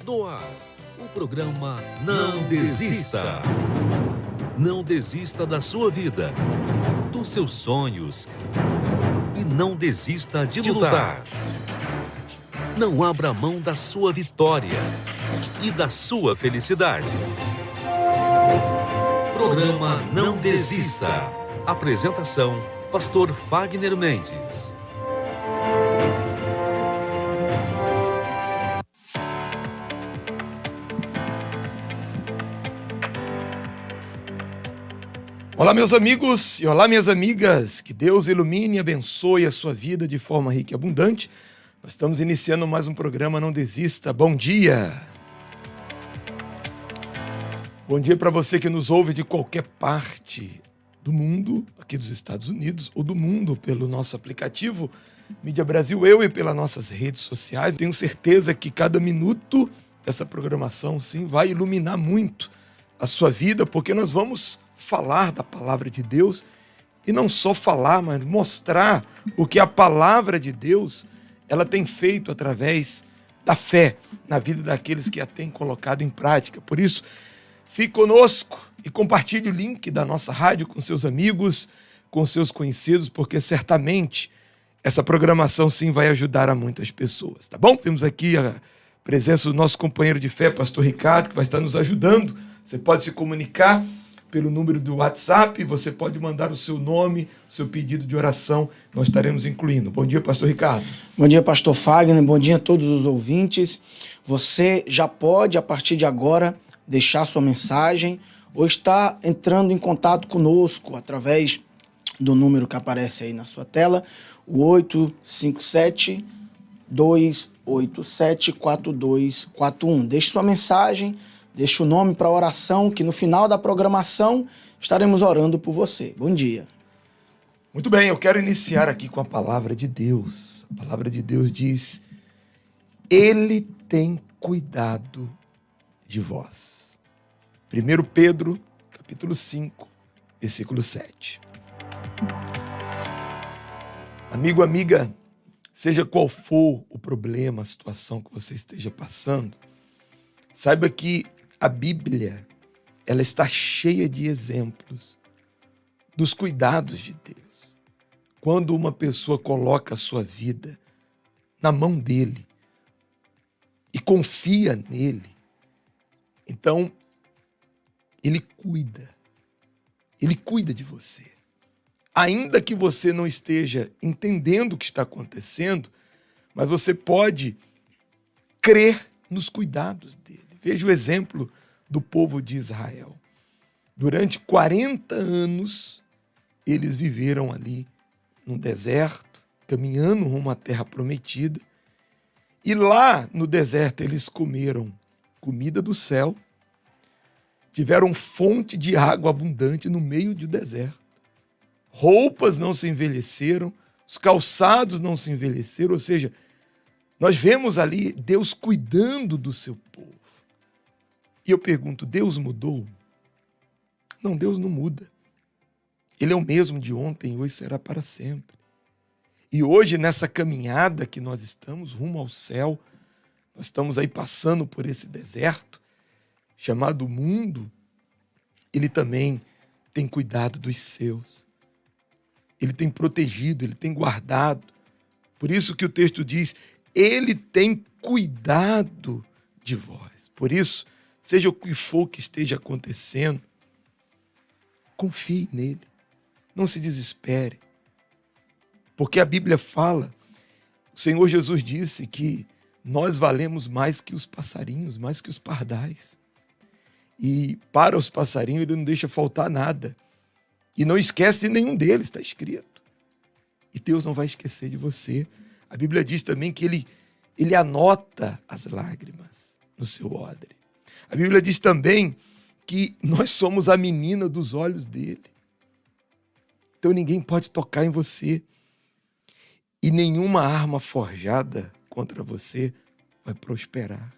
No ar, o programa Não Desista. Não desista da sua vida, dos seus sonhos e não desista de lutar. Não abra mão da sua vitória e da sua felicidade. Programa Não Desista. Apresentação: Pastor Fagner Mendes. Olá, meus amigos e olá, minhas amigas. Que Deus ilumine e abençoe a sua vida de forma rica e abundante. Nós estamos iniciando mais um programa Não Desista. Bom dia! Bom dia para você que nos ouve de qualquer parte do mundo, aqui dos Estados Unidos, ou do mundo pelo nosso aplicativo Mídia Brasil Eu e pelas nossas redes sociais. Tenho certeza que cada minuto dessa programação, sim, vai iluminar muito a sua vida, porque nós vamos falar da palavra de Deus e não só falar, mas mostrar o que a palavra de Deus ela tem feito através da fé na vida daqueles que a têm colocado em prática. Por isso, fique conosco e compartilhe o link da nossa rádio com seus amigos, com seus conhecidos, porque certamente essa programação sim vai ajudar a muitas pessoas, tá bom? Temos aqui a presença do nosso companheiro de fé, pastor Ricardo, que vai estar nos ajudando. Você pode se comunicar pelo número do WhatsApp, você pode mandar o seu nome, o seu pedido de oração, nós estaremos incluindo. Bom dia, pastor Ricardo. Bom dia, pastor Fagner, bom dia a todos os ouvintes. Você já pode, a partir de agora, deixar sua mensagem ou estar entrando em contato conosco através do número que aparece aí na sua tela, o 857-287-4241. Deixe sua mensagem, deixe o nome para oração, que no final da programação estaremos orando por você. Bom dia. Muito bem, eu quero iniciar aqui com a palavra de Deus. A palavra de Deus diz: Ele tem cuidado de vós. 1 Pedro, capítulo 5, versículo 7. Amigo, amiga, seja qual for o problema, a situação que você esteja passando, saiba que a Bíblia, ela está cheia de exemplos dos cuidados de Deus. Quando uma pessoa coloca a sua vida na mão dele e confia nele, então ele cuida de você. Ainda que você não esteja entendendo o que está acontecendo, mas você pode crer nos cuidados dele. Veja o exemplo do povo de Israel. Durante 40 anos, eles viveram ali no deserto, caminhando rumo à terra prometida. E lá no deserto eles comeram comida do céu, tiveram fonte de água abundante no meio do deserto. Roupas não se envelheceram, os calçados não se envelheceram, ou seja, nós vemos ali Deus cuidando do seu povo. E eu pergunto, Deus mudou? Não, Deus não muda. Ele é o mesmo de ontem e hoje será para sempre. E hoje, nessa caminhada que nós estamos rumo ao céu, nós estamos aí passando por esse deserto chamado mundo, ele também tem cuidado dos seus. Ele tem protegido, ele tem guardado. Por isso que o texto diz, ele tem cuidado de vós. Por isso, seja o que for que esteja acontecendo, confie nele. Não se desespere. Porque a Bíblia fala, o Senhor Jesus disse que nós valemos mais que os passarinhos, mais que os pardais. E para os passarinhos ele não deixa faltar nada. E não esquece de nenhum deles, está escrito. E Deus não vai esquecer de você. A Bíblia diz também que ele anota as lágrimas no seu odre. A Bíblia diz também que nós somos a menina dos olhos dele. Então ninguém pode tocar em você. E nenhuma arma forjada contra você vai prosperar.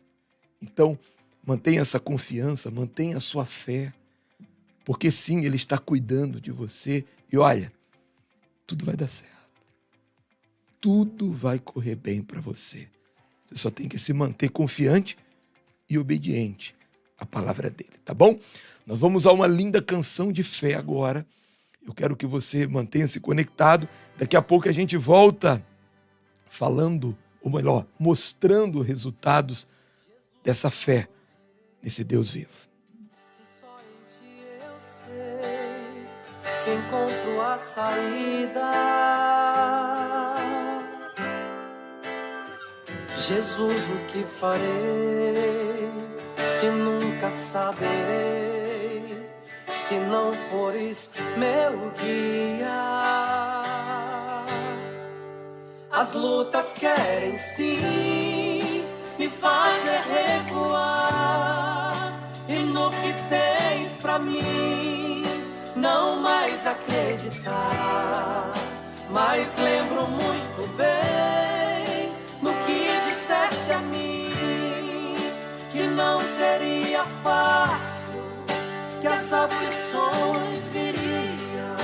Então, mantenha essa confiança, mantenha a sua fé. Porque sim, ele está cuidando de você. E olha, tudo vai dar certo. Tudo vai correr bem para você. Você só tem que se manter confiante e obediente à palavra dele, tá bom? Nós vamos a uma linda canção de fé agora. Eu quero que você mantenha-se conectado. Daqui a pouco a gente volta falando, ou melhor, mostrando resultados dessa fé nesse Deus vivo. Se só em ti eu sei que encontro a saída. Jesus, o que farei se nunca saberei, se não fores meu guia? As lutas querem sim me fazer recuar, e no que tens pra mim não mais acreditar. Mas lembro muito bem no que disseste a mim, que não seria fácil, que as aflições viriam,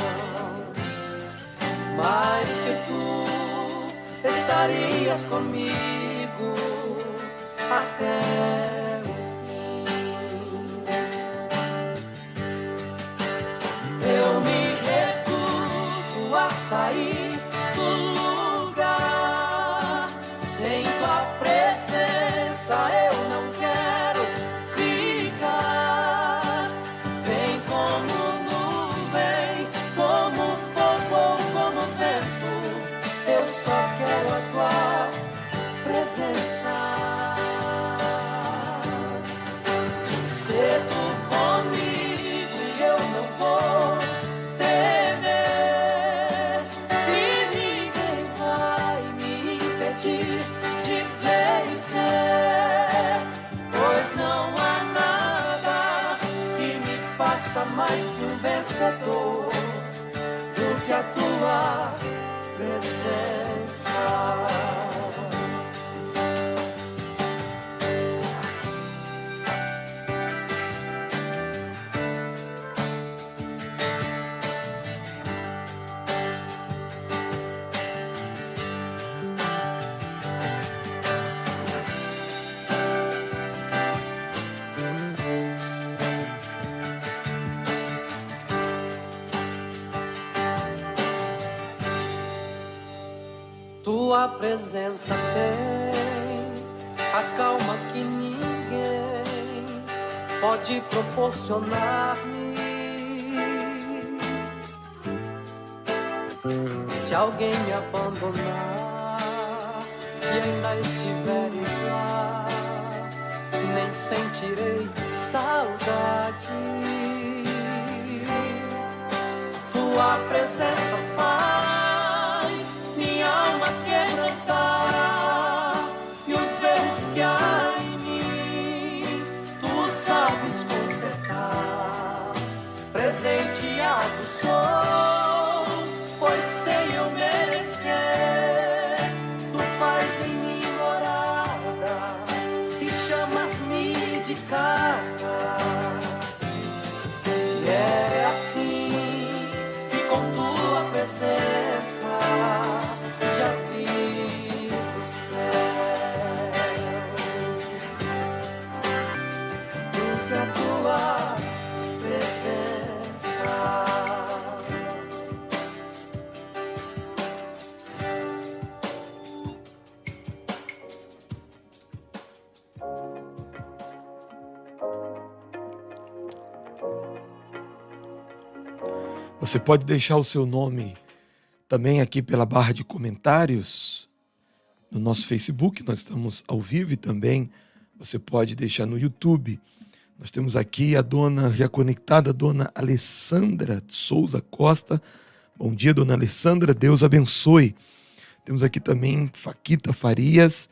mas que tu estarias comigo até o fim. Eu me recuso a sair do lugar, sem tua presença eu não quero ficar. Vem como nuvem, como fogo ou como vento, eu só quero a tua presença. Ser tu comigo e eu não vou temer, e ninguém vai me impedir de vencer, pois não há nada que me faça mais que um vencedor do que a tua presença. Tua presença tem a calma que ninguém pode proporcionar-me. Se alguém me abandonar e ainda estiveres lá, nem sentirei saudade. Tua presença faz minha alma quebrantar, e os erros que há em mim tu sabes consertar. Presenteado sou, pois sem eu merecer, tu faz em mim morada e chamas-me de casa. E é assim que com tua presença já vi o céu, porque a tua presença. Você pode deixar o seu nome também aqui pela barra de comentários no nosso Facebook, nós estamos ao vivo, e também você pode deixar no YouTube. Nós temos aqui a dona já conectada, a dona Alessandra Souza Costa. Bom dia, dona Alessandra, Deus abençoe. Temos aqui também Faquita Farias,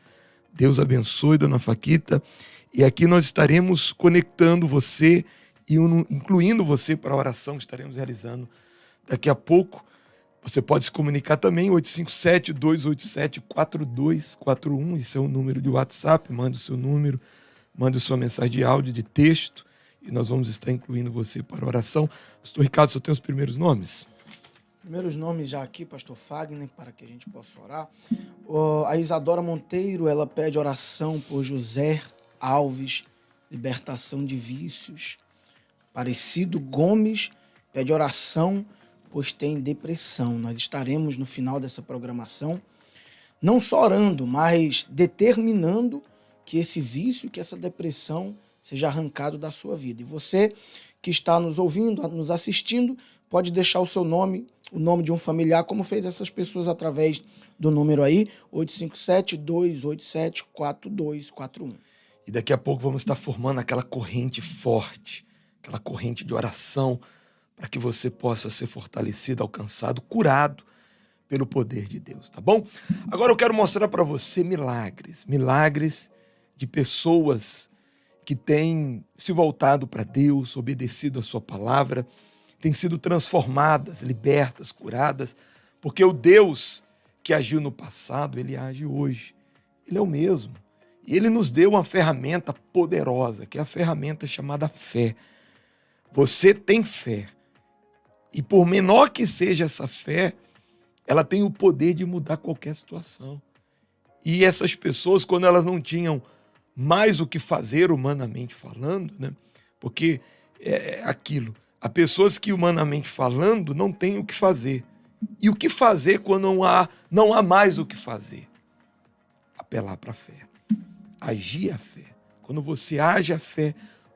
Deus abençoe, dona Faquita. E aqui nós estaremos conectando você e incluindo você para a oração que estaremos realizando daqui a pouco. Você pode se comunicar também, 857-287-4241, esse é o número de WhatsApp, manda o seu número, manda a sua mensagem de áudio, de texto, e nós vamos estar incluindo você para a oração. Pastor Ricardo, você tem os primeiros nomes? Primeiros nomes já aqui, pastor Fagner, para que a gente possa orar. A Isadora Monteiro, ela pede oração por José Alves libertação de vícios. Aparecido Gomes pede oração, pois tem depressão. Nós estaremos no final dessa programação, não só orando, mas determinando que esse vício, que essa depressão seja arrancado da sua vida. E você que está nos ouvindo, nos assistindo, pode deixar o seu nome, o nome de um familiar, como fez essas pessoas através do número aí, 857-287-4241. E daqui a pouco vamos estar formando aquela corrente forte, aquela corrente de oração, para que você possa ser fortalecido, alcançado, curado pelo poder de Deus, tá bom? Agora eu quero mostrar para você milagres de pessoas que têm se voltado para Deus, obedecido a sua palavra, têm sido transformadas, libertas, curadas, porque o Deus que agiu no passado, ele age hoje. Ele é o mesmo. E ele nos deu uma ferramenta poderosa, que é a ferramenta chamada fé. Você tem fé. E por menor que seja essa fé, ela tem o poder de mudar qualquer situação. E essas pessoas, quando elas não tinham mais o que fazer humanamente falando, né? Porque é aquilo. Há pessoas que, humanamente falando, não têm o que fazer. E o que fazer quando não há mais o que fazer? Apelar para a fé. Agir a fé. Quando você age a fé,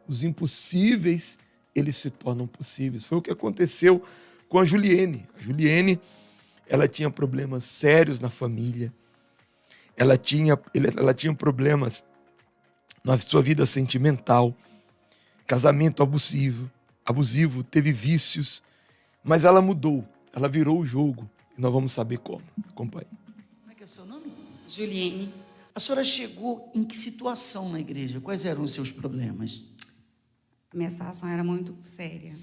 os impossíveis, eles se tornam possíveis. Foi o que aconteceu com a Juliene. A Juliene, ela tinha problemas sérios na família. Ela tinha problemas na sua vida sentimental. Casamento abusivo, teve vícios. Mas ela mudou. Ela virou o jogo. E nós vamos saber como. Acompanhe. Como é que é o seu nome? Juliene. A senhora chegou em que situação na igreja? Quais eram os seus problemas? A minha situação era muito séria.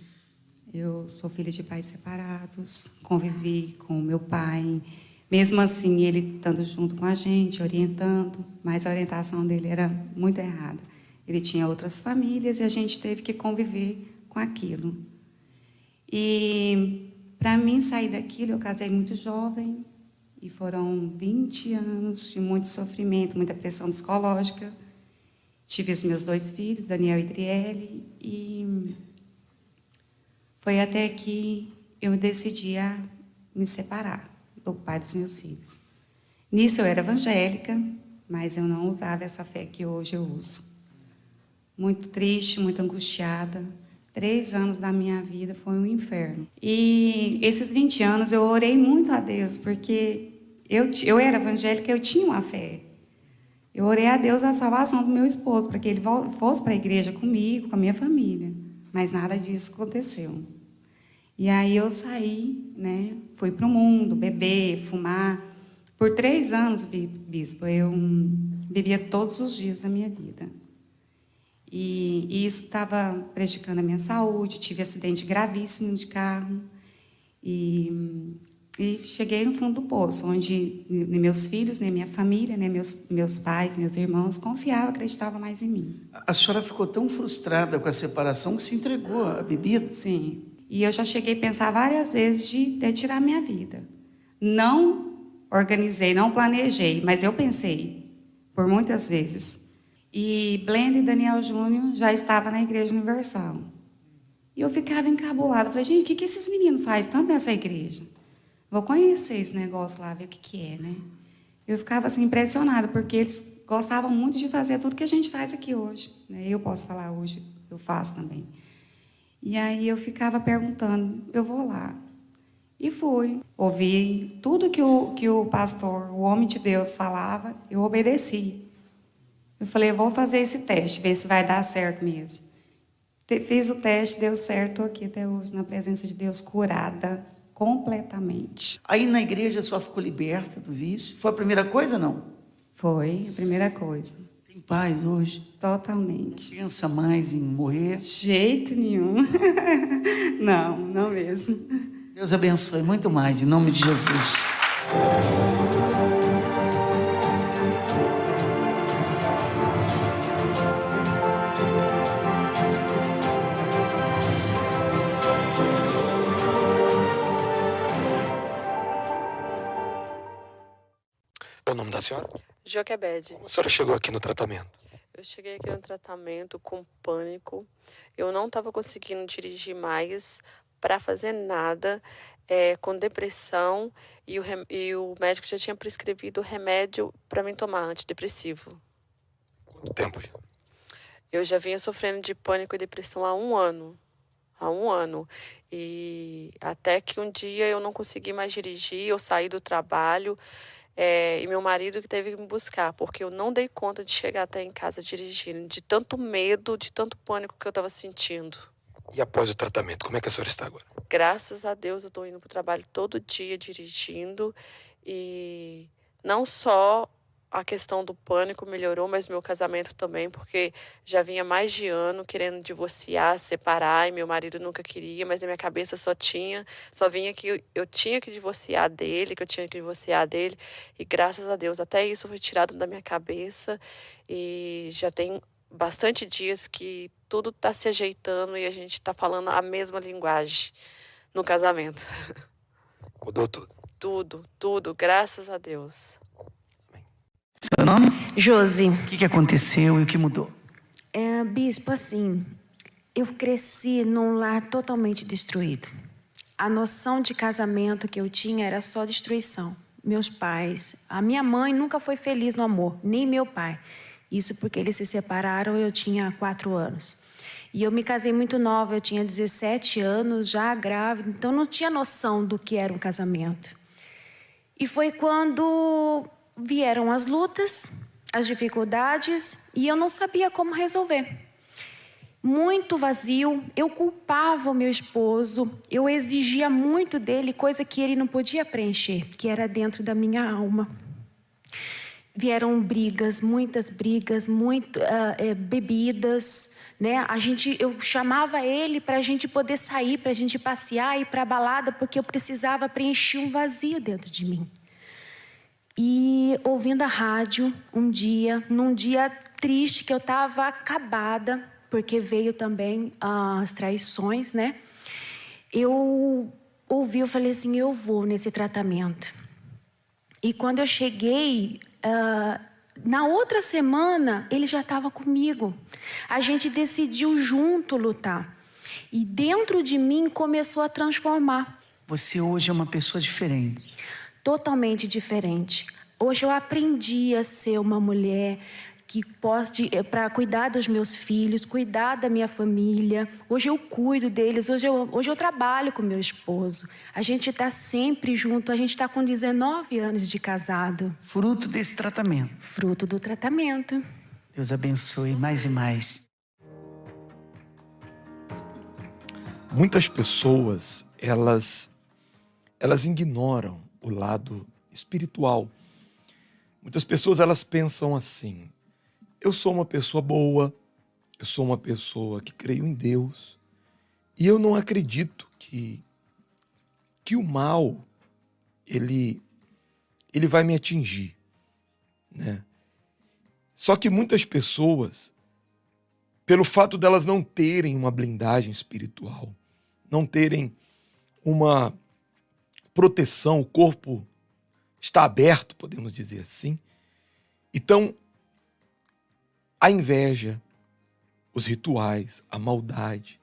Eu sou filha de pais separados, convivi com meu pai. Mesmo assim, ele estando junto com a gente, orientando, mas a orientação dele era muito errada. Ele tinha outras famílias e a gente teve que conviver com aquilo. E para mim sair daquilo, eu casei muito jovem, e foram 20 anos de muito sofrimento, muita pressão psicológica. Tive os meus 2 filhos, Daniel e Driele, e foi até que eu decidi a me separar do pai dos meus filhos. Nisso eu era evangélica, mas eu não usava essa fé que hoje eu uso. Muito triste, muito angustiada. 3 anos da minha vida foi um inferno. E esses 20 anos eu orei muito a Deus, porque eu era evangélica, eu tinha uma fé. Eu orei a Deus a salvação do meu esposo, para que ele fosse para a igreja comigo, com a minha família. Mas nada disso aconteceu. E aí eu saí, né? Fui para o mundo, beber, fumar. Por 3 anos, bispo, eu bebia todos os dias da minha vida. E isso estava prejudicando a minha saúde. Tive acidente gravíssimo de carro. E cheguei no fundo do poço, onde nem meus filhos, nem minha família, nem meus pais, meus irmãos confiavam, acreditavam mais em mim. A senhora ficou tão frustrada com a separação que se entregou à bebida? Sim. E eu já cheguei a pensar várias vezes de até tirar minha vida. Não organizei, não planejei, mas eu pensei por muitas vezes. E Blenda e Daniel Júnior já estavam na Igreja Universal. E eu ficava encabulada. Falei, gente, o que esses meninos fazem tanto nessa igreja? Vou conhecer esse negócio lá, ver o que é, né? Eu ficava assim impressionada, porque eles gostavam muito de fazer tudo que a gente faz aqui hoje, né? Eu posso falar hoje, eu faço também. E aí eu ficava perguntando, eu vou lá. E fui. Ouvi tudo que o pastor, o homem de Deus falava, eu obedeci. Eu falei, eu vou fazer esse teste, ver se vai dar certo mesmo. Fiz o teste, deu certo, estou aqui até hoje, na presença de Deus, curada completamente. Aí na igreja só ficou liberta do vício? Foi a primeira coisa, não? Foi a primeira coisa. Tem paz hoje? Totalmente. Pensa mais em morrer? De jeito nenhum. Não mesmo. Deus abençoe muito mais, em nome de Jesus. Qual o nome da senhora? Joquebede. Como a senhora chegou aqui no tratamento? Eu Eu cheguei aqui no tratamento com pânico. Eu não estava conseguindo dirigir mais para fazer nada, com depressão, e o médico já tinha prescrevido remédio para mim tomar, antidepressivo. Quanto tempo já? Eu já vinha sofrendo de pânico e depressão há 1 ano. Há 1 ano. E até que um dia eu não consegui mais dirigir, eu saí do trabalho, e meu marido que teve que me buscar, porque eu não dei conta de chegar até em casa dirigindo, de tanto medo, de tanto pânico que eu estava sentindo. E após o tratamento, como é que a senhora está agora? Graças a Deus eu estou indo para o trabalho todo dia dirigindo, e não só a questão do pânico melhorou, mas meu casamento também, porque já vinha mais de ano querendo divorciar, separar, e meu marido nunca queria, mas na minha cabeça só vinha que eu tinha que divorciar dele, que eu tinha que divorciar dele, e graças a Deus até isso foi tirado da minha cabeça, e já tem bastante dias que tudo está se ajeitando e a gente está falando a mesma linguagem no casamento. Mudou tudo. Tudo, graças a Deus. Seu nome? Josi, O que aconteceu e o que mudou? bispo, assim, eu cresci num lar totalmente destruído. A noção de casamento que eu tinha era só destruição. Meus pais, a minha mãe nunca foi feliz no amor, nem meu pai. Isso porque eles se separaram, eu tinha 4 anos. E eu me casei muito nova, eu tinha 17 anos, já grávida, então não tinha noção do que era um casamento. E foi quando vieram as lutas, as dificuldades, e eu não sabia como resolver. Muito vazio, eu culpava o meu esposo, eu exigia muito dele, coisa que ele não podia preencher, que era dentro da minha alma. Vieram brigas, muitas brigas, bebidas, né? Eu chamava ele para a gente poder sair, para a gente passear, ir para a balada, porque eu precisava preencher um vazio dentro de mim. E ouvindo a rádio num dia triste, que eu estava acabada, porque veio também as traições, né? Eu falei assim, eu vou nesse tratamento. E quando eu cheguei, na outra semana, ele já estava comigo. A gente decidiu junto lutar. E dentro de mim começou a transformar. Você hoje é uma pessoa diferente. Totalmente diferente. Hoje eu aprendi a ser uma mulher que pode, para cuidar dos meus filhos, cuidar da minha família. Hoje eu cuido deles, hoje eu trabalho com meu esposo. A gente está sempre junto, a gente está com 19 anos de casado. Fruto desse tratamento. Fruto do tratamento. Deus abençoe mais e mais. Muitas pessoas, elas ignoram o lado espiritual. Muitas pessoas, elas pensam assim: eu sou uma pessoa boa, eu sou uma pessoa que creio em Deus, e eu não acredito que o mal, ele vai me atingir, né? Só que muitas pessoas, pelo fato delas não terem uma blindagem espiritual, não terem uma proteção, o corpo está aberto, podemos dizer assim. Então, a inveja, os rituais, a maldade,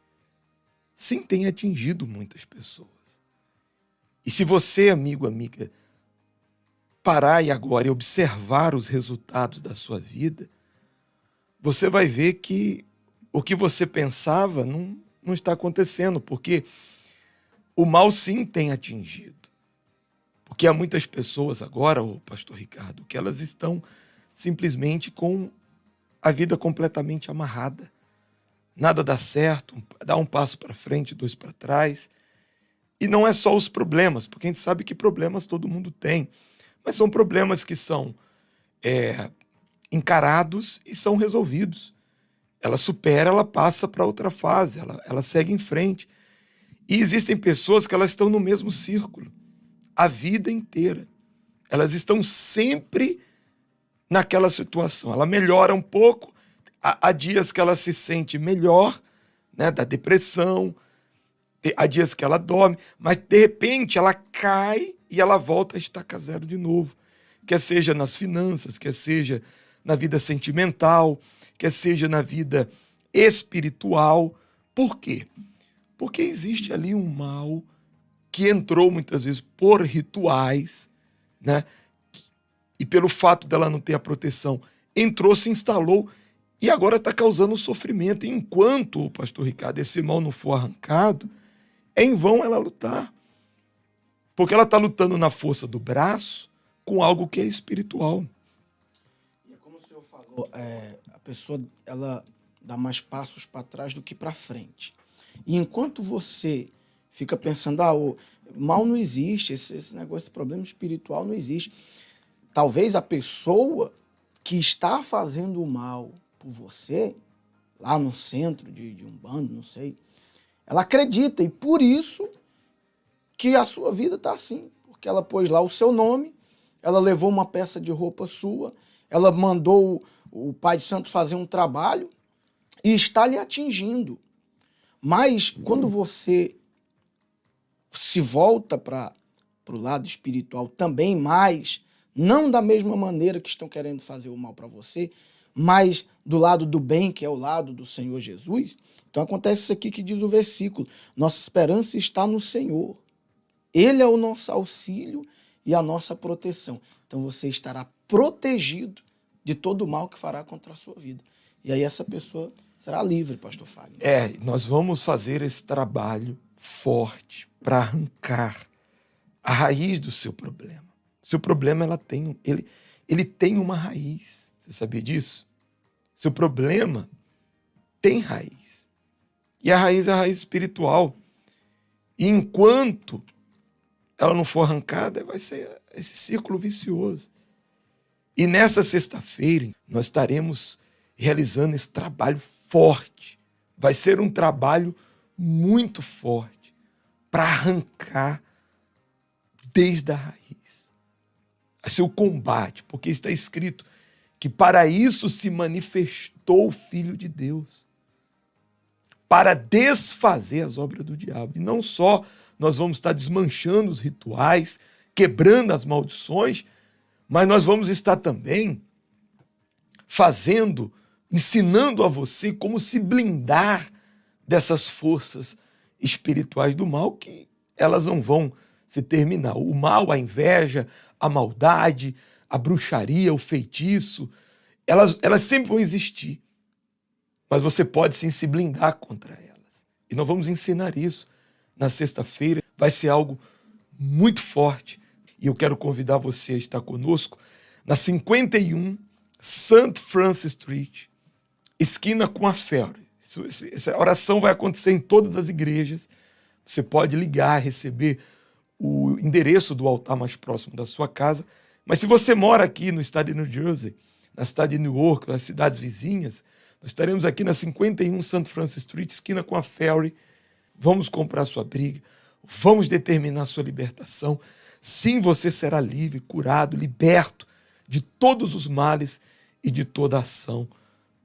sim, tem atingido muitas pessoas. E se você, amigo, amiga, parar agora e observar os resultados da sua vida, você vai ver que o que você pensava não está acontecendo, porque o mal sim tem atingido. Porque há muitas pessoas agora, ô pastor Ricardo, que elas estão simplesmente com a vida completamente amarrada. Nada dá certo, dá um passo para frente, 2 para trás. E não é só os problemas, porque a gente sabe que problemas todo mundo tem, mas são problemas que são encarados e são resolvidos. Ela supera, ela passa para outra fase, ela segue em frente. E existem pessoas que elas estão no mesmo círculo a vida inteira. Elas estão sempre naquela situação. Ela melhora um pouco, há dias que ela se sente melhor, né, da depressão, há dias que ela dorme, mas de repente ela cai e ela volta a estaca zero de novo. Quer seja nas finanças, quer seja na vida sentimental, quer seja na vida espiritual. Por quê? Porque existe ali um mal que entrou muitas vezes por rituais, né? E pelo fato dela não ter a proteção, entrou, se instalou e agora está causando sofrimento. E enquanto, pastor Ricardo, esse mal não for arrancado, é em vão ela lutar. Porque ela está lutando na força do braço com algo que é espiritual. E como o senhor falou, a pessoa ela dá mais passos para trás do que para frente. E enquanto você fica pensando, o mal não existe, esse negócio de problema espiritual não existe. Talvez a pessoa que está fazendo o mal por você, lá no centro de Umbanda, não sei, ela acredita, e por isso que a sua vida está assim. Porque ela pôs lá o seu nome, ela levou uma peça de roupa sua, ela mandou o Pai de Santo fazer um trabalho e está lhe atingindo. Mas quando você se volta para o lado espiritual também, mas não da mesma maneira que estão querendo fazer o mal para você, mas do lado do bem, que é o lado do Senhor Jesus, então acontece isso aqui que diz o versículo: nossa esperança está no Senhor. Ele é o nosso auxílio e a nossa proteção. Então você estará protegido de todo o mal que fará contra a sua vida. E aí essa pessoa será livre, pastor Fagner. Nós vamos fazer esse trabalho forte para arrancar a raiz do seu problema. Seu problema ele tem uma raiz. Você sabia disso? Seu problema tem raiz. E a raiz é a raiz espiritual. E enquanto ela não for arrancada, vai ser esse círculo vicioso. E nessa sexta-feira, nós estaremos realizando esse trabalho forte. Vai ser um trabalho muito forte para arrancar desde a raiz. Vai ser o combate, porque está escrito que para isso se manifestou o Filho de Deus, para desfazer as obras do diabo. E não só nós vamos estar desmanchando os rituais, quebrando as maldições, mas nós vamos estar também ensinando a você como se blindar dessas forças espirituais do mal, que elas não vão se terminar. O mal, a inveja, a maldade, a bruxaria, o feitiço, elas sempre vão existir. Mas você pode sim se blindar contra elas. E nós vamos ensinar isso na sexta-feira. Vai ser algo muito forte. E eu quero convidar você a estar conosco na 51 St. Francis Street, esquina com a Ferry. Essa oração vai acontecer em todas as igrejas. Você pode ligar, receber o endereço do altar mais próximo da sua casa. Mas se você mora aqui no estado de New Jersey, na cidade de Newark, nas cidades vizinhas, nós estaremos aqui na 51 St. Francis Street, esquina com a Ferry. Vamos comprar sua briga, vamos determinar sua libertação. Sim, você será livre, curado, liberto de todos os males e de toda a ação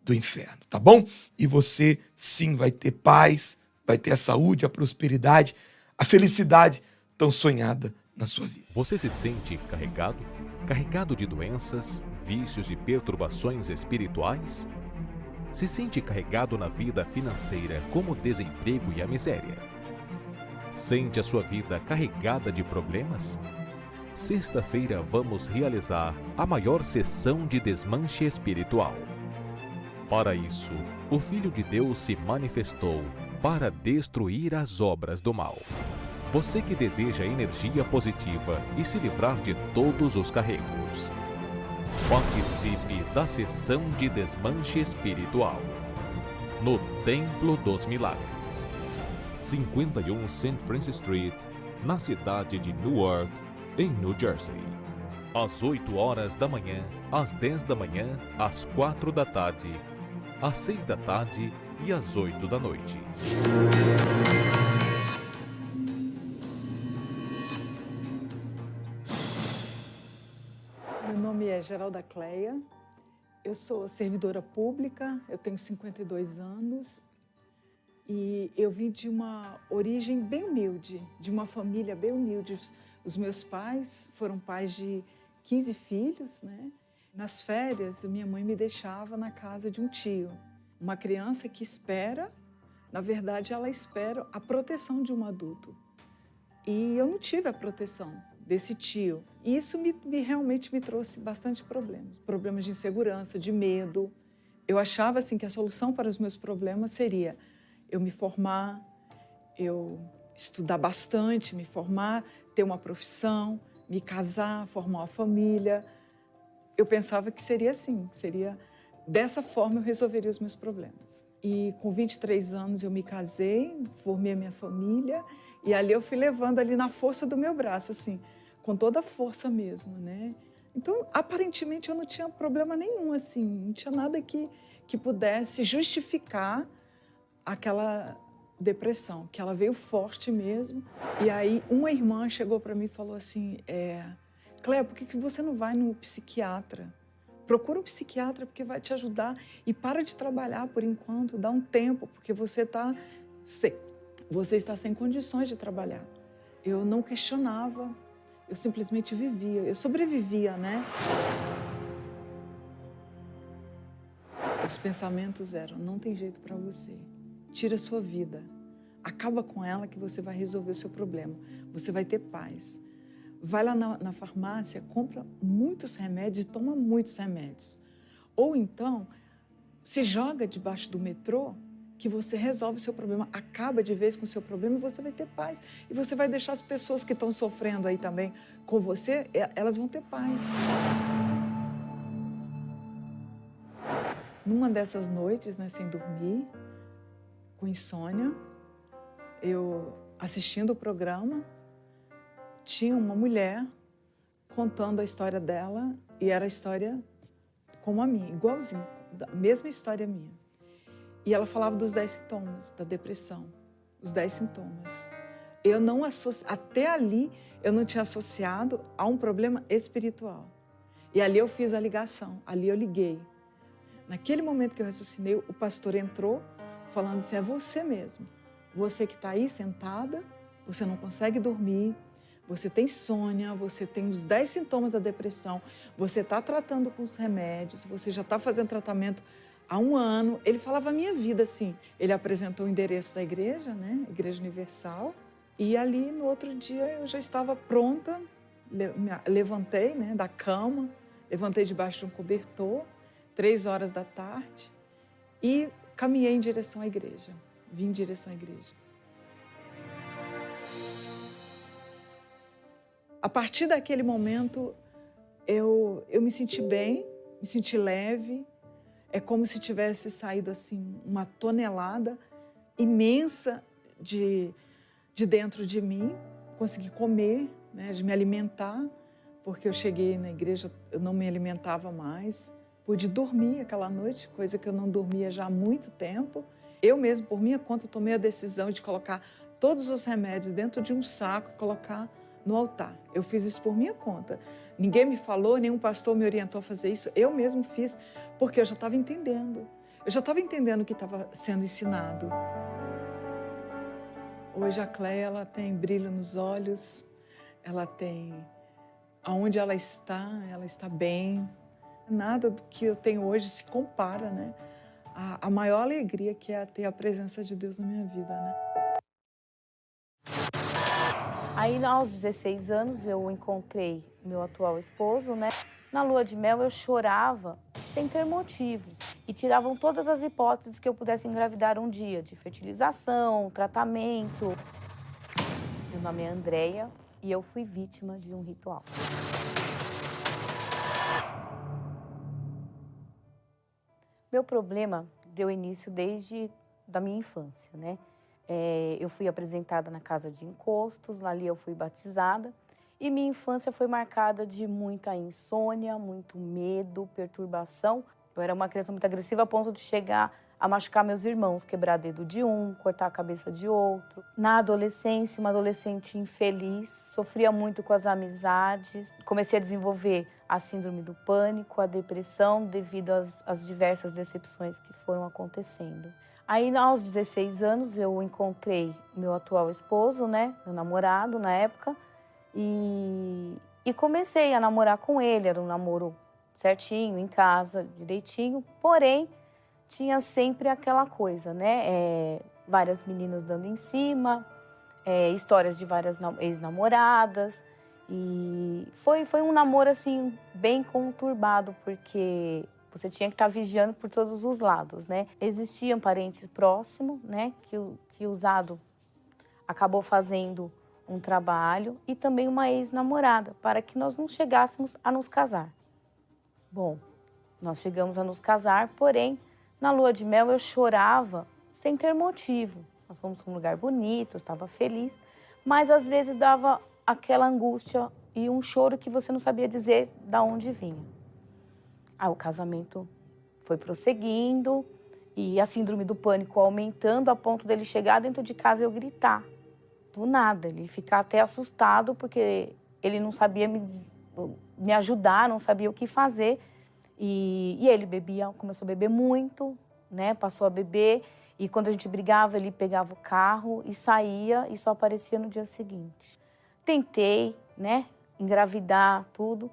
do inferno, tá bom? E você, sim, vai ter paz, vai ter a saúde, a prosperidade, a felicidade tão sonhada na sua vida. Você se sente carregado? Carregado de doenças, vícios e perturbações espirituais? Se sente carregado na vida financeira como o desemprego e a miséria? Sente a sua vida carregada de problemas? Sexta-feira vamos realizar a maior sessão de desmanche espiritual. Para isso, o Filho de Deus se manifestou para destruir as obras do mal. Você que deseja energia positiva e se livrar de todos os carregos, participe da sessão de desmanche espiritual no Templo dos Milagres, 51 St. Francis Street, na cidade de Newark, em New Jersey. Às 8 horas da manhã, às 10 da manhã, às 4 da tarde, às 6 da tarde e às 8 da noite. Meu nome é Geralda Cleia, eu sou servidora pública, eu tenho 52 anos e eu vim de uma origem bem humilde, de uma família bem humilde. Os meus pais foram pais de 15 filhos, né? Nas férias, minha mãe me deixava na casa de um tio. Uma criança que espera, na verdade, ela espera a proteção de um adulto. E eu não tive a proteção desse tio. E isso realmente me trouxe bastante problemas. Problemas de insegurança, de medo. Eu achava assim, que a solução para os meus problemas seria eu me formar, eu estudar bastante, me formar, ter uma profissão, me casar, formar uma família. Eu pensava que seria assim, seria dessa forma eu resolveria os meus problemas. E com 23 anos eu me casei, formei a minha família e ali eu fui levando ali na força do meu braço, assim, com toda a força mesmo, né? Então, aparentemente eu não tinha problema nenhum, assim, não tinha nada que pudesse justificar aquela depressão, que ela veio forte mesmo. E aí uma irmã chegou para mim e falou assim, Cléia, por que você não vai no psiquiatra? Procura um psiquiatra porque vai te ajudar e para de trabalhar por enquanto, dá um tempo, porque você está sem condições de trabalhar. Eu não questionava, eu simplesmente vivia, eu sobrevivia, né? Os pensamentos eram, não tem jeito para você, tira a sua vida, acaba com ela que você vai resolver o seu problema, você vai ter paz. Vai lá na farmácia, compra muitos remédios e toma muitos remédios. Ou então, se joga debaixo do metrô que você resolve o seu problema, acaba de vez com o seu problema e você vai ter paz. E você vai deixar as pessoas que estão sofrendo aí também com você, elas vão ter paz. Numa dessas noites, né, sem dormir, com insônia, eu assistindo o programa, tinha uma mulher contando a história dela e era a história como a minha, igualzinho, a mesma história minha. E ela falava dos 10 sintomas da depressão, os 10 sintomas. Eu não até ali eu não tinha associado a um problema espiritual. E ali eu fiz a ligação, ali eu liguei. Naquele momento que eu raciocinei, o pastor entrou falando assim, é você mesmo, você que está aí sentada, você não consegue dormir, você tem insônia, você tem os 10 sintomas da depressão, você está tratando com os remédios, você já está fazendo tratamento há 1 ano. Ele falava a minha vida assim. Ele apresentou o endereço da igreja, né? Igreja Universal. E ali, no outro dia, eu já estava pronta, levantei, né, da cama, levantei debaixo de um cobertor, 3 horas da tarde, e caminhei em direção à igreja. Vim em direção à igreja. A partir daquele momento, eu me senti bem, me senti leve. É como se tivesse saído assim, uma tonelada imensa de dentro de mim. Consegui comer, né, de me alimentar, porque eu cheguei na igreja, eu não me alimentava mais. Pude dormir aquela noite, coisa que eu não dormia já há muito tempo. Eu mesmo, por minha conta, tomei a decisão de colocar todos os remédios dentro de um saco e colocar no altar. Eu fiz isso por minha conta. Ninguém me falou, nenhum pastor me orientou a fazer isso. Eu mesmo fiz, porque eu já estava entendendo. Eu já estava entendendo o que estava sendo ensinado. Hoje a Cléia, ela tem brilho nos olhos, ela tem... Aonde ela está bem. Nada do que eu tenho hoje se compara, né? A maior alegria que é ter a presença de Deus na minha vida, né? Aí, aos 16 anos, eu encontrei meu atual esposo, né? Na lua de mel, eu chorava sem ter motivo. E tiravam todas as hipóteses que eu pudesse engravidar um dia, de fertilização, tratamento. Meu nome é Andréia e eu fui vítima de um ritual. Meu problema deu início desde da minha infância, né? Eu fui apresentada na casa de encostos, ali eu fui batizada. E minha infância foi marcada de muita insônia, muito medo, perturbação. Eu era uma criança muito agressiva a ponto de chegar a machucar meus irmãos, quebrar dedo de um, cortar a cabeça de outro. Na adolescência, uma adolescente infeliz, sofria muito com as amizades. Comecei a desenvolver a síndrome do pânico, a depressão, devido às diversas decepções que foram acontecendo. Aí, aos 16 anos, eu encontrei meu atual esposo, né, meu namorado na época, e comecei a namorar com ele. Era um namoro certinho, em casa, direitinho, porém, tinha sempre aquela coisa, né? Várias meninas dando em cima, histórias de várias ex-namoradas. E foi um namoro, assim, bem conturbado, porque você tinha que estar vigiando por todos os lados, né? Existiam parentes próximos, né? Que o usado acabou fazendo um trabalho, e também uma ex-namorada, para que nós não chegássemos a nos casar. Bom, nós chegamos a nos casar, porém, na lua de mel eu chorava sem ter motivo. Nós fomos para um lugar bonito, eu estava feliz, mas às vezes dava aquela angústia e um choro que você não sabia dizer de onde vinha. O casamento foi prosseguindo e a síndrome do pânico aumentando a ponto dele chegar dentro de casa e eu gritar. Do nada, ele ficar até assustado porque ele não sabia me ajudar, não sabia o que fazer. E ele bebia, começou a beber muito, né? Passou a beber, e quando a gente brigava, ele pegava o carro e saía e só aparecia no dia seguinte. Tentei, né? Engravidar, tudo,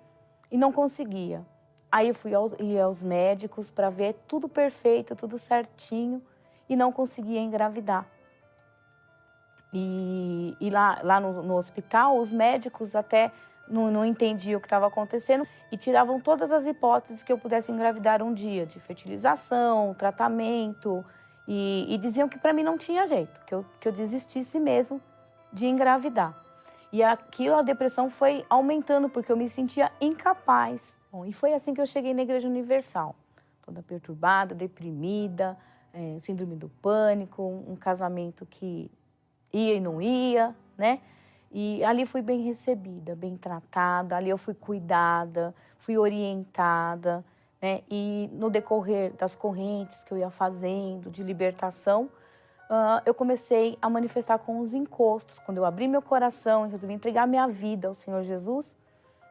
e não conseguia. Aí eu ia aos médicos para ver tudo perfeito, tudo certinho, e não conseguia engravidar. E lá no hospital, os médicos até não entendiam o que estava acontecendo e tiravam todas as hipóteses que eu pudesse engravidar um dia, de fertilização, tratamento, e diziam que para mim não tinha jeito, que eu desistisse mesmo de engravidar. E aquilo, a depressão foi aumentando, porque eu me sentia incapaz. Bom, e foi assim que eu cheguei na Igreja Universal, toda perturbada, deprimida, síndrome do pânico, um casamento que ia e não ia, né? E ali fui bem recebida, bem tratada, ali eu fui cuidada, fui orientada, né? E no decorrer das correntes que eu ia fazendo, de libertação, eu comecei a manifestar com os encostos. Quando eu abri meu coração e resolvi entregar minha vida ao Senhor Jesus,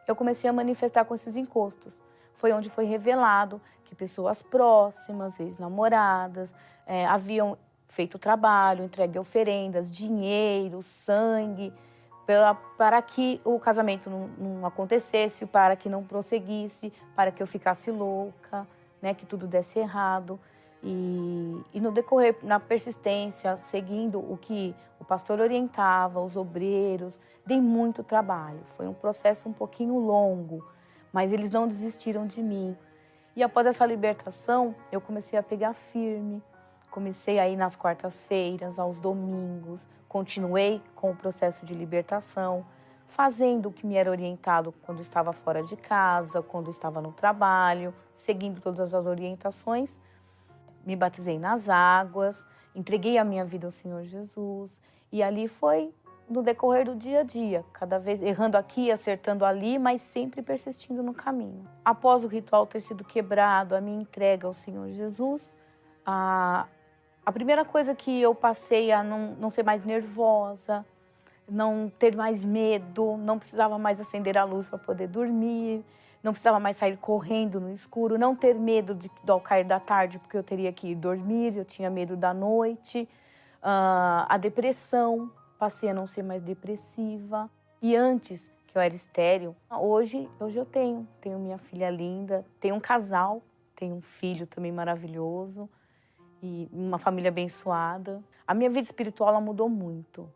eu comecei a manifestar com esses encostos. Foi onde foi revelado que pessoas próximas, ex-namoradas, haviam feito trabalho, entregue oferendas, dinheiro, sangue, para que o casamento não acontecesse, para que não prosseguisse, para que eu ficasse louca, né, que tudo desse errado. E no decorrer, na persistência, seguindo o que o pastor orientava, os obreiros, dei muito trabalho. Foi um processo um pouquinho longo, mas eles não desistiram de mim. E após essa libertação, eu comecei a pegar firme. Comecei a ir nas quartas-feiras, aos domingos, continuei com o processo de libertação, fazendo o que me era orientado quando estava fora de casa, quando estava no trabalho, seguindo todas as orientações. Me batizei nas águas, entreguei a minha vida ao Senhor Jesus, e ali foi no decorrer do dia a dia, cada vez errando aqui, acertando ali, mas sempre persistindo no caminho. Após o ritual ter sido quebrado, a minha entrega ao Senhor Jesus, a primeira coisa que eu passei a não ser mais nervosa, não ter mais medo, não precisava mais acender a luz para poder dormir, não precisava mais sair correndo no escuro, não ter medo ao cair da tarde, porque eu teria que ir dormir, eu tinha medo da noite. A depressão, passei a não ser mais depressiva. E antes, que eu era estéril, hoje eu tenho minha filha linda, tenho um casal, tenho um filho também maravilhoso, e uma família abençoada. A minha vida espiritual, ela mudou muito.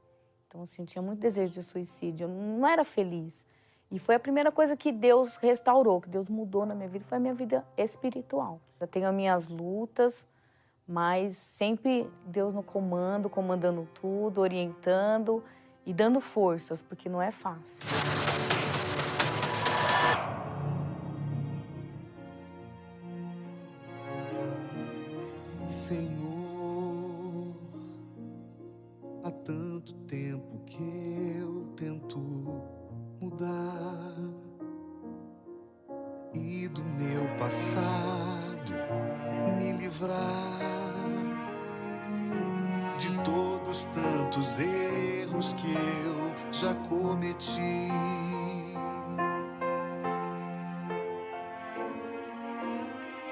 Então, assim, tinha muito desejo de suicídio, eu não era feliz. E foi a primeira coisa que Deus restaurou, que Deus mudou na minha vida, foi a minha vida espiritual. Eu tenho as minhas lutas, mas sempre Deus no comando, comandando tudo, orientando e dando forças, porque não é fácil. Senhor, há tanto tempo que eu tento mudar e do meu passado me livrar de todos tantos erros que eu já cometi.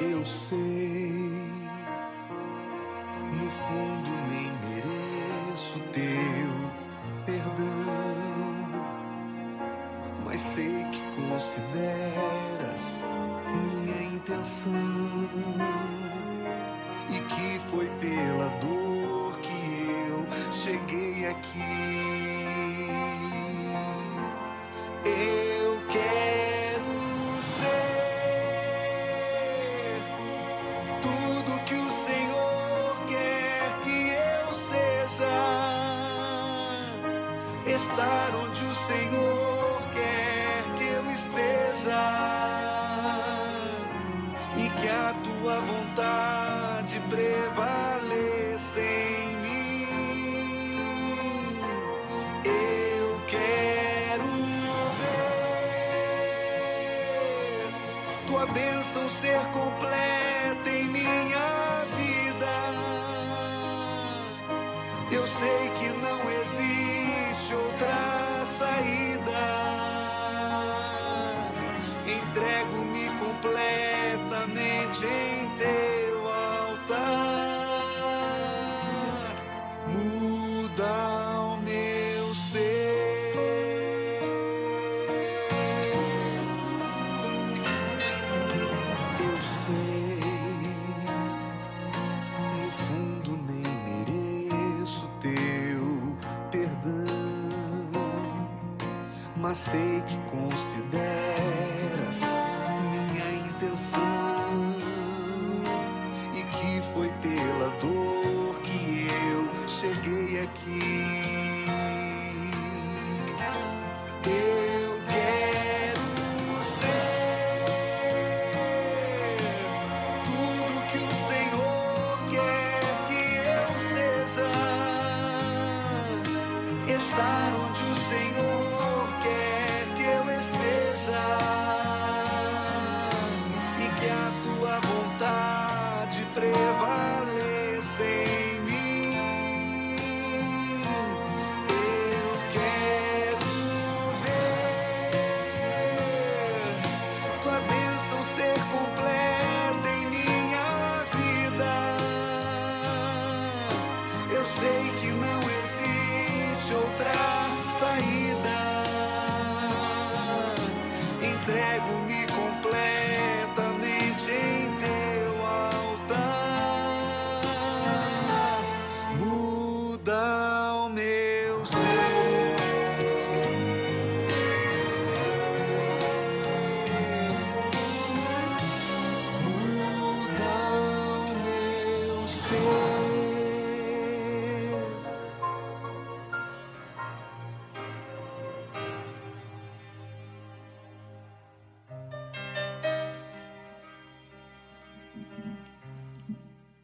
Eu sei, no fundo nem mereço teu perdão, mas sei que consideras minha aqui. Eu quero ser tudo que o Senhor quer que eu seja. Estar onde o Senhor quer que eu esteja. E que a tua vontade prevaleça em mim. Eu quero ver tua bênção ser completa em minha vida. Eu sei que não existe outra saída. Entrego-me completamente em teu altar. Muda o meu ser. Eu sei, no fundo nem mereço teu perdão, mas sei que consideras minha intenção e que foi pela dor que eu cheguei aqui. Eu quero ser tudo que o Senhor quer que eu seja. Estar onde o Senhor quer que eu esteja. E que a tua vontade prevaleça em mim. Eu quero ver tua bênção ser completa em minha vida. Eu sei que não existe outra saída. Entrego-me completamente em teu altar. Muda o meu ser. Muda o meu ser.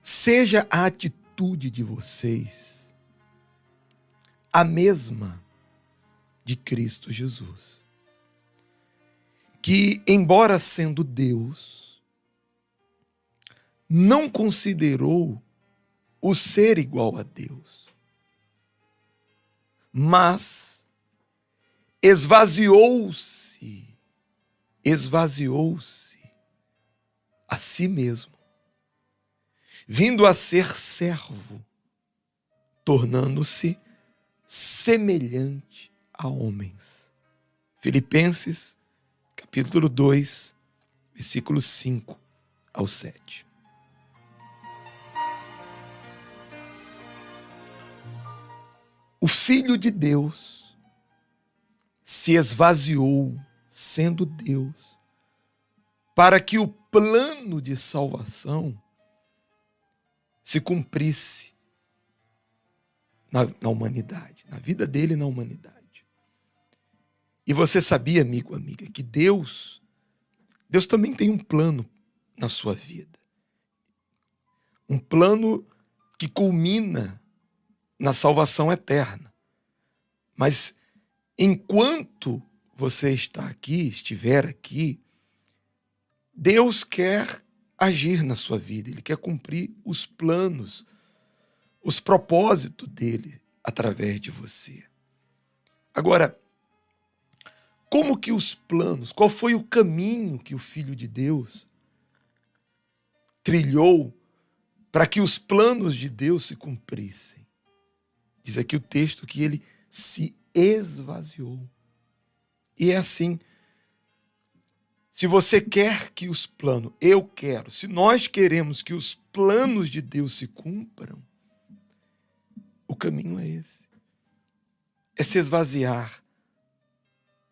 Seja a atitude de vocês a mesma de Cristo Jesus, que, embora sendo Deus, não considerou o ser igual a Deus, mas esvaziou-se a si mesmo, vindo a ser servo, tornando-se semelhante a homens. Filipenses, capítulo 2, versículos 5 ao 7. O Filho de Deus se esvaziou, sendo Deus, para que o plano de salvação se cumprisse na humanidade, na vida dele na humanidade. E você sabia, amigo, amiga, que Deus também tem um plano na sua vida. Um plano que culmina na salvação eterna. Mas enquanto você estiver aqui, Deus quer agir na sua vida, Ele quer cumprir os planos, os propósitos dele através de você. Agora, como que os planos, qual foi o caminho que o Filho de Deus trilhou para que os planos de Deus se cumprissem? Diz aqui o texto que ele se esvaziou. E é assim. Se você quer que os planos, eu quero, se nós queremos que os planos de Deus se cumpram, o caminho é esse. é se esvaziar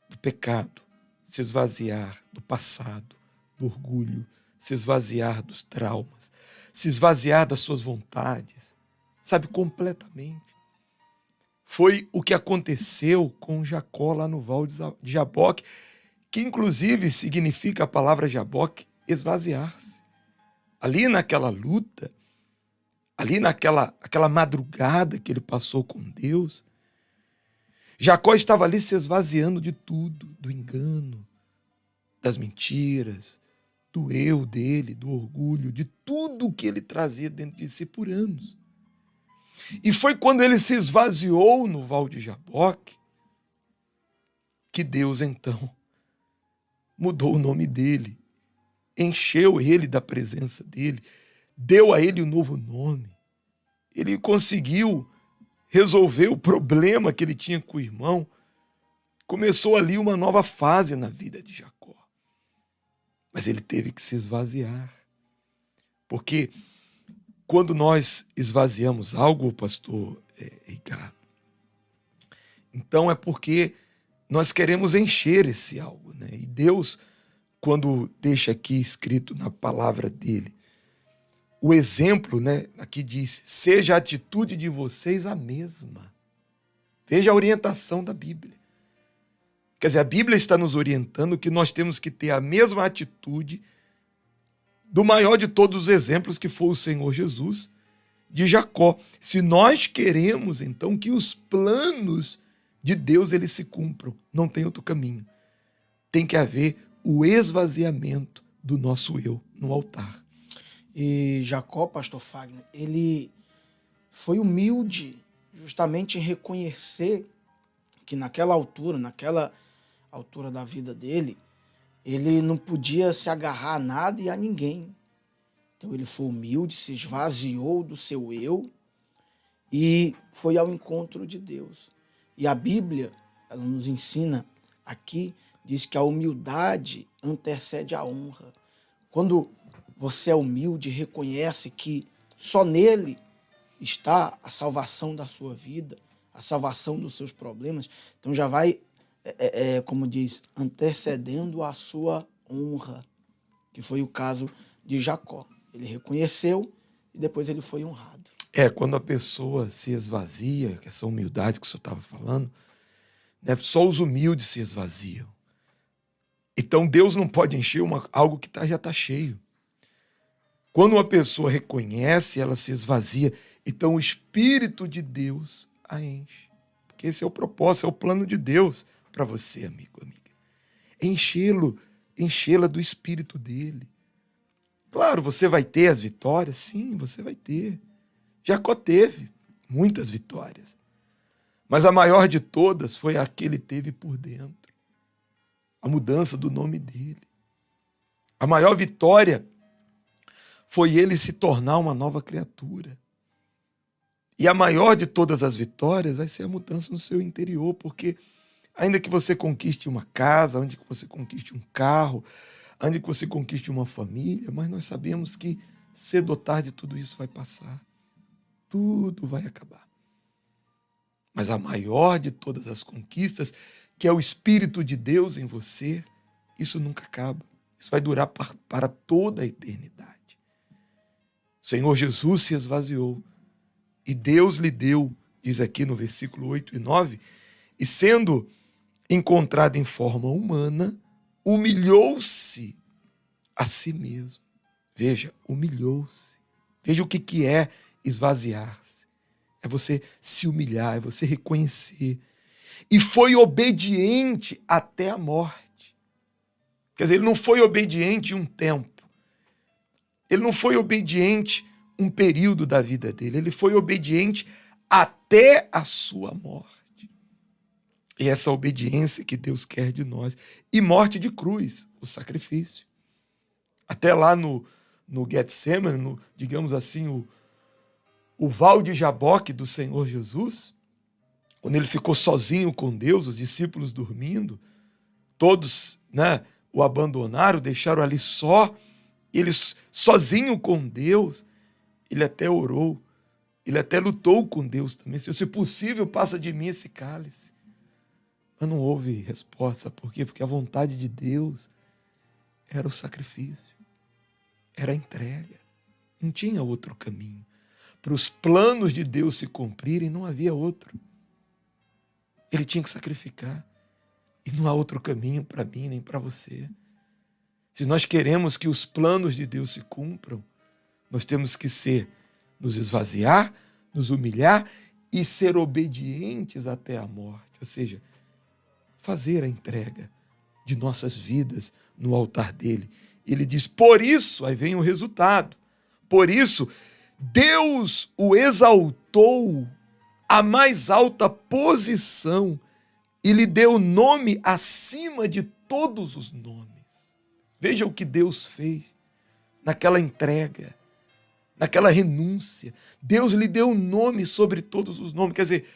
do pecado, se esvaziar do passado, do orgulho, se esvaziar dos traumas, se esvaziar das suas vontades, sabe, completamente. Foi o que aconteceu com Jacó lá no Val de Jaboque, que inclusive significa a palavra Jaboque, esvaziar-se. Ali naquela luta, ali aquela madrugada que ele passou com Deus, Jacó estava ali se esvaziando de tudo, do engano, das mentiras, do eu dele, do orgulho, de tudo que ele trazia dentro de si por anos. E foi quando ele se esvaziou no Val de Jaboque que Deus então mudou o nome dele, encheu ele da presença dele, deu a ele um novo nome. Ele conseguiu resolver o problema que ele tinha com o irmão. Começou ali uma nova fase na vida de Jacó. Mas ele teve que se esvaziar. Porque quando nós esvaziamos algo, pastor Ricardo, então é porque nós queremos encher esse algo, né? E Deus, quando deixa aqui escrito na palavra dele, o exemplo, né, aqui diz, seja a atitude de vocês a mesma. Veja a orientação da Bíblia. Quer dizer, a Bíblia está nos orientando que nós temos que ter a mesma atitude do maior de todos os exemplos, que foi o Senhor Jesus, de Jacó. Se nós queremos, então, que os planos de Deus eles se cumpram, não tem outro caminho. Tem que haver o esvaziamento do nosso eu no altar. E Jacó, pastor Fagner, ele foi humilde justamente em reconhecer que naquela altura da vida dele, ele não podia se agarrar a nada e a ninguém. Então ele foi humilde, se esvaziou do seu eu e foi ao encontro de Deus. E a Bíblia, ela nos ensina aqui, diz que a humildade antecede a honra. Quando você é humilde, reconhece que só nele está a salvação da sua vida, a salvação dos seus problemas, então já vai, como diz, antecedendo a sua honra, que foi o caso de Jacó. Ele reconheceu e depois ele foi honrado. Quando a pessoa se esvazia, essa humildade que o senhor estava falando, né, só os humildes se esvaziam. Então Deus não pode encher algo que já está cheio. Quando uma pessoa reconhece, ela se esvazia, então o Espírito de Deus a enche. Porque esse é o propósito, é o plano de Deus para você, amigo, amiga. Enchê-la do Espírito dele. Claro, você vai ter as vitórias? Sim, você vai ter. Jacó teve muitas vitórias. Mas a maior de todas foi a que ele teve por dentro. A mudança do nome dele. A maior vitória foi ele se tornar uma nova criatura. E a maior de todas as vitórias vai ser a mudança no seu interior, porque ainda que você conquiste uma casa, ainda que você conquiste um carro, ainda que você conquiste uma família, mas nós sabemos que cedo ou tarde tudo isso vai passar. Tudo vai acabar. Mas a maior de todas as conquistas, que é o Espírito de Deus em você, isso nunca acaba. Isso vai durar para toda a eternidade. O Senhor Jesus se esvaziou e Deus lhe deu, diz aqui no versículo 8 e 9, e sendo encontrado em forma humana, humilhou-se a si mesmo. Veja, humilhou-se. Veja o que é esvaziar-se. É você se humilhar, é você reconhecer. E foi obediente até a morte. Quer dizer, ele não foi obediente um tempo. Ele não foi obediente um período da vida dele. Ele foi obediente até a sua morte. E essa obediência que Deus quer de nós. E morte de cruz, o sacrifício. Até lá no Getsemane, digamos assim, o Val de Jaboque do Senhor Jesus, quando ele ficou sozinho com Deus, os discípulos dormindo, todos, né, o abandonaram, deixaram ali só, ele sozinho com Deus, ele até orou, ele até lutou com Deus também. Se possível, passa de mim esse cálice. Mas não houve resposta. Sabe por quê? Porque a vontade de Deus era o sacrifício, era a entrega. Não tinha outro caminho. Para os planos de Deus se cumprirem, não havia outro. Ele tinha que sacrificar. E não há outro caminho para mim nem para você. Se nós queremos que os planos de Deus se cumpram, nós temos que nos esvaziar, nos humilhar e ser obedientes até a morte. Ou seja, fazer a entrega de nossas vidas no altar dele. Ele diz, por isso, aí vem o resultado, por isso, Deus o exaltou à mais alta posição e lhe deu nome acima de todos os nomes. Veja o que Deus fez naquela entrega, naquela renúncia. Deus lhe deu um nome sobre todos os nomes. Quer dizer,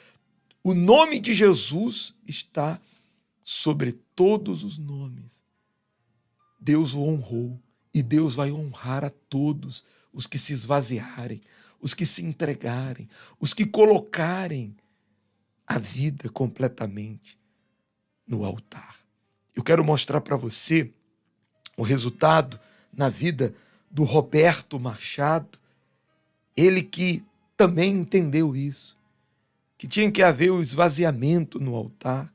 o nome de Jesus está sobre todos os nomes. Deus o honrou e Deus vai honrar a todos os que se esvaziarem, os que se entregarem, os que colocarem a vida completamente no altar. Eu quero mostrar para você o resultado na vida do Roberto Machado, ele que também entendeu isso, que tinha que haver o esvaziamento no altar,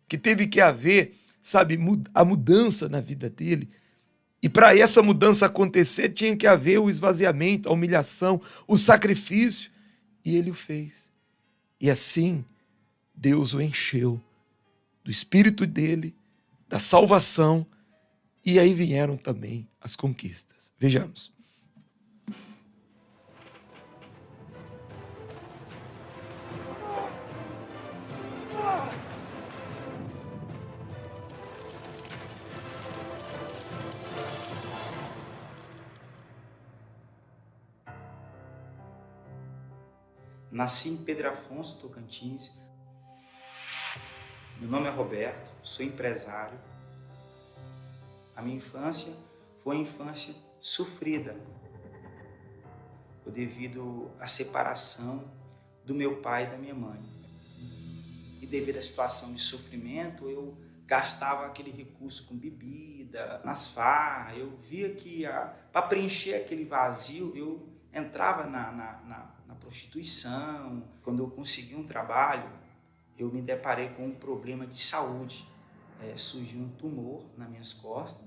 que teve que haver, sabe, a mudança na vida dele. E para essa mudança acontecer, tinha que haver o esvaziamento, a humilhação, o sacrifício. E ele o fez. E assim, Deus o encheu do Espírito dele, da salvação, e aí vieram também as conquistas. Vejamos. Nasci em Pedro Afonso, Tocantins. Meu nome é Roberto, sou empresário. A minha infância foi uma infância sofrida, devido à separação do meu pai e da minha mãe. E devido à situação de sofrimento, eu gastava aquele recurso com bebida, nas farras. Eu via que para preencher aquele vazio, eu entrava na prostituição. Quando eu consegui um trabalho, eu me deparei com um problema de saúde. Surgiu um tumor nas minhas costas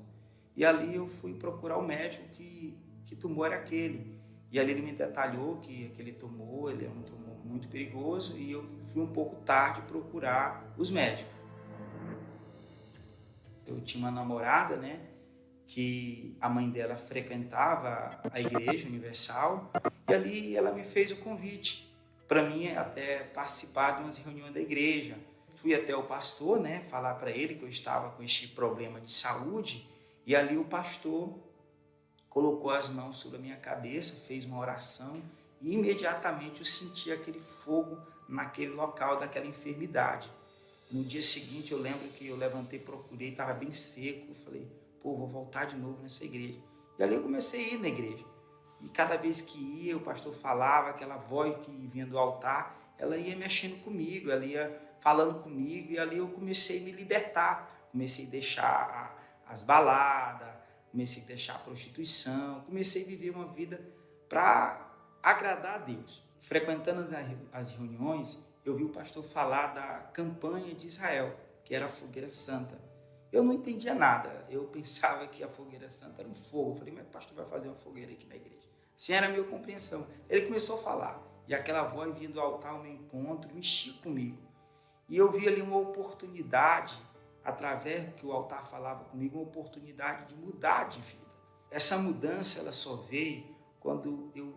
e ali eu fui procurar o médico que tumor era aquele. E ali ele me detalhou que aquele tumor, ele é um tumor muito perigoso e eu fui um pouco tarde procurar os médicos. Eu tinha uma namorada, né, que a mãe dela frequentava a Igreja Universal e ali ela me fez o convite para mim até participar de umas reuniões da igreja. Fui até o pastor, né, falar para ele que eu estava com este problema de saúde e ali o pastor colocou as mãos sobre a minha cabeça, fez uma oração e imediatamente eu senti aquele fogo naquele local daquela enfermidade. No dia seguinte eu lembro que eu levantei, procurei, estava bem seco, eu falei, pô, vou voltar de novo nessa igreja. E ali eu comecei a ir na igreja. E cada vez que ia, o pastor falava, aquela voz que vinha do altar, ela ia mexendo comigo, ela ia falando comigo, e ali eu comecei a me libertar. Comecei a deixar as baladas, comecei a deixar a prostituição, comecei a viver uma vida para agradar a Deus. Frequentando as reuniões, eu vi o pastor falar da campanha de Israel, que era a Fogueira Santa. Eu não entendia nada, eu pensava que a Fogueira Santa era um fogo. Eu falei, mas o pastor vai fazer uma fogueira aqui na igreja. Assim era a minha compreensão. Ele começou a falar, e aquela voz vindo do altar ao meu encontro mexia comigo. E eu vi ali uma oportunidade, através que o altar falava comigo, uma oportunidade de mudar de vida. Essa mudança ela só veio quando eu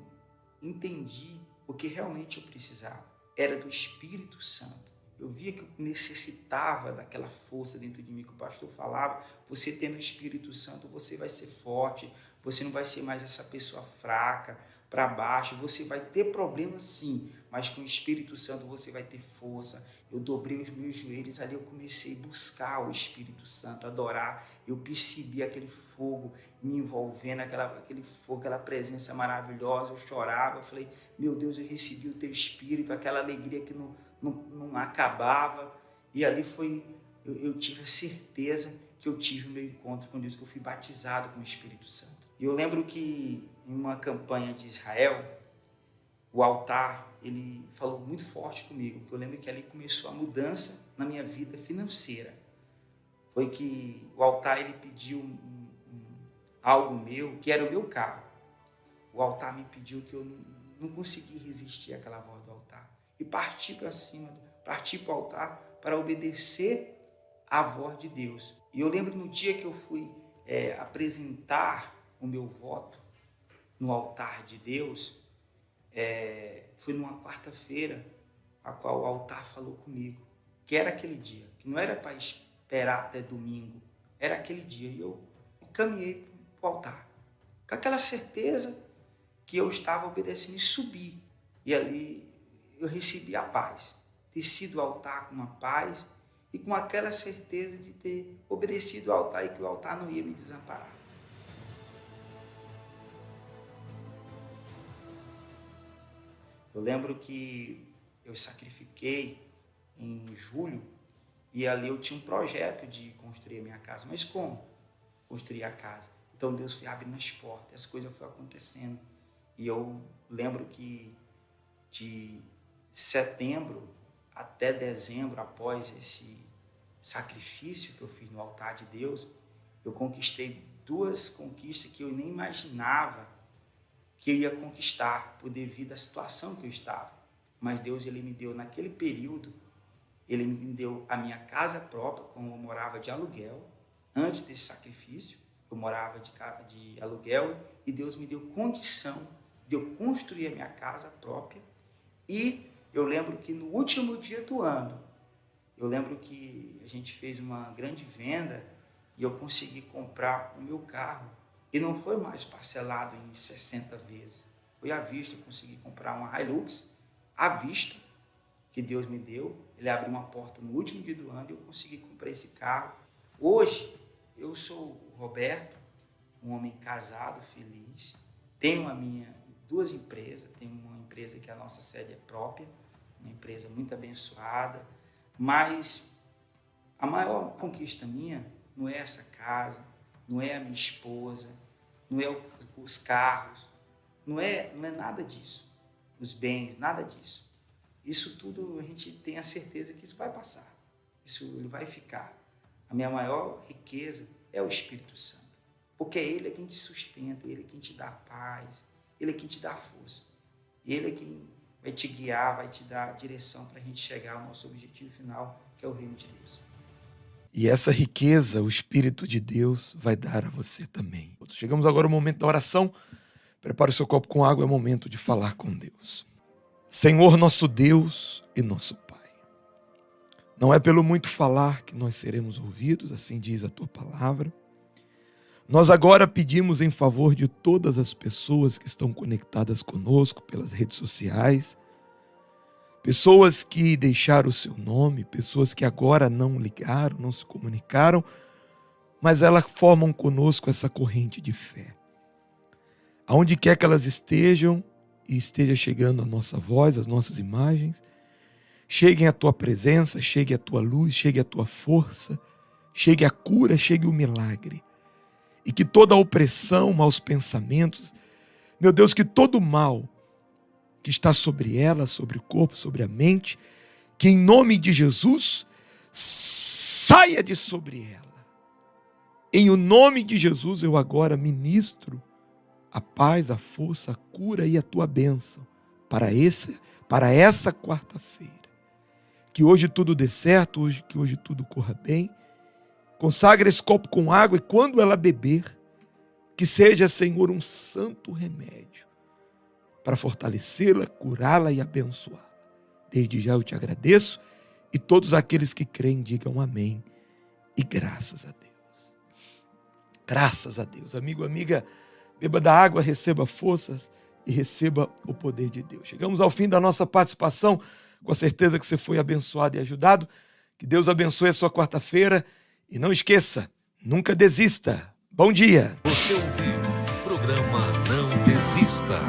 entendi o que realmente eu precisava. Era do Espírito Santo. Eu via que eu necessitava daquela força dentro de mim que o pastor falava. Você tendo o Espírito Santo, você vai ser forte, você não vai ser mais essa pessoa fraca, para baixo. Você vai ter problemas sim, mas com o Espírito Santo você vai ter força. Eu dobrei os meus joelhos, ali eu comecei a buscar o Espírito Santo, adorar. Eu percebi aquele fogo me envolvendo, aquele fogo, aquela presença maravilhosa. Eu chorava, eu falei, meu Deus, eu recebi o teu Espírito, aquela alegria que não acabava. E ali eu tive a certeza que eu tive o meu encontro com Deus, que eu fui batizado com o Espírito Santo. E eu lembro que em uma campanha de Israel, o altar, ele falou muito forte comigo, porque eu lembro que ali começou a mudança na minha vida financeira. Foi que o altar, ele pediu algo meu, que era o meu carro. O altar me pediu que eu não consegui resistir àquela voz do altar. E parti para cima, parti para o altar para obedecer à voz de Deus. E eu lembro no dia que eu fui apresentar o meu voto no altar de Deus, foi numa quarta-feira, a qual o altar falou comigo, que era aquele dia, que não era para esperar até domingo, era aquele dia. E eu caminhei para o altar, com aquela certeza que eu estava obedecendo, e subi. E ali eu recebi a paz, desci do altar com uma paz e com aquela certeza de ter obedecido ao altar e que o altar não ia me desamparar. Eu lembro que eu sacrifiquei em julho e ali eu tinha um projeto de construir a minha casa. Mas como construir a casa? Então Deus foi abrindo as portas, as coisas foram acontecendo. E eu lembro que de setembro até dezembro, após esse sacrifício que eu fiz no altar de Deus, eu conquistei 2 conquistas que eu nem imaginava que eu ia conquistar por devido à situação que eu estava. Mas Deus, ele me deu naquele período, ele me deu a minha casa própria, como eu morava de aluguel. Antes desse sacrifício, eu morava de aluguel e Deus me deu condição de eu construir a minha casa própria. E eu lembro que no último dia do ano, eu lembro que a gente fez uma grande venda e eu consegui comprar o meu carro. E não foi mais parcelado em 60 vezes. Foi à vista, eu consegui comprar uma Hilux à vista, que Deus me deu. Ele abriu uma porta no último dia do ano e eu consegui comprar esse carro. Hoje, eu sou o Roberto, um homem casado, feliz. Tenho 2 empresas. Tenho uma empresa que a nossa sede é própria, uma empresa muito abençoada. Mas a maior conquista minha não é essa casa, não é a minha esposa, não é os carros, não é nada disso. Os bens, nada disso. Isso tudo a gente tem a certeza que isso vai passar. Isso ele vai ficar. A minha maior riqueza é o Espírito Santo. Porque Ele é quem te sustenta, Ele é quem te dá paz, Ele é quem te dá força. Ele é quem vai te guiar, vai te dar direção para a gente chegar ao nosso objetivo final, que é o reino de Deus. E essa riqueza, o Espírito de Deus vai dar a você também. Chegamos agora ao momento da oração. Prepare o seu copo com água, é o momento de falar com Deus. Senhor, nosso Deus e nosso Pai, não é pelo muito falar que nós seremos ouvidos, assim diz a Tua palavra. Nós agora pedimos em favor de todas as pessoas que estão conectadas conosco pelas redes sociais, pessoas que deixaram o seu nome, pessoas que agora não ligaram, não se comunicaram, mas elas formam conosco essa corrente de fé. Aonde quer que elas estejam e esteja chegando a nossa voz, as nossas imagens, cheguem a Tua presença, chegue a Tua luz, chegue a Tua força, chegue a cura, chegue o milagre. E que toda a opressão, maus pensamentos, meu Deus, que todo mal que está sobre ela, sobre o corpo, sobre a mente, que em nome de Jesus saia de sobre ela. Em o nome de Jesus eu agora ministro a paz, a força, a cura e a Tua bênção para essa quarta-feira. Que hoje tudo dê certo, que hoje tudo corra bem. Consagra esse copo com água e quando ela beber, que seja, Senhor, um santo remédio para fortalecê-la, curá-la e abençoá-la. Desde já eu te agradeço e todos aqueles que creem digam amém e graças a Deus. Graças a Deus. Amigo, amiga, beba da água, receba forças e receba o poder de Deus. Chegamos ao fim da nossa participação, com a certeza que você foi abençoado e ajudado. Que Deus abençoe a sua quarta-feira e não esqueça, nunca desista. Bom dia. Você ouviu o programa Não Desista.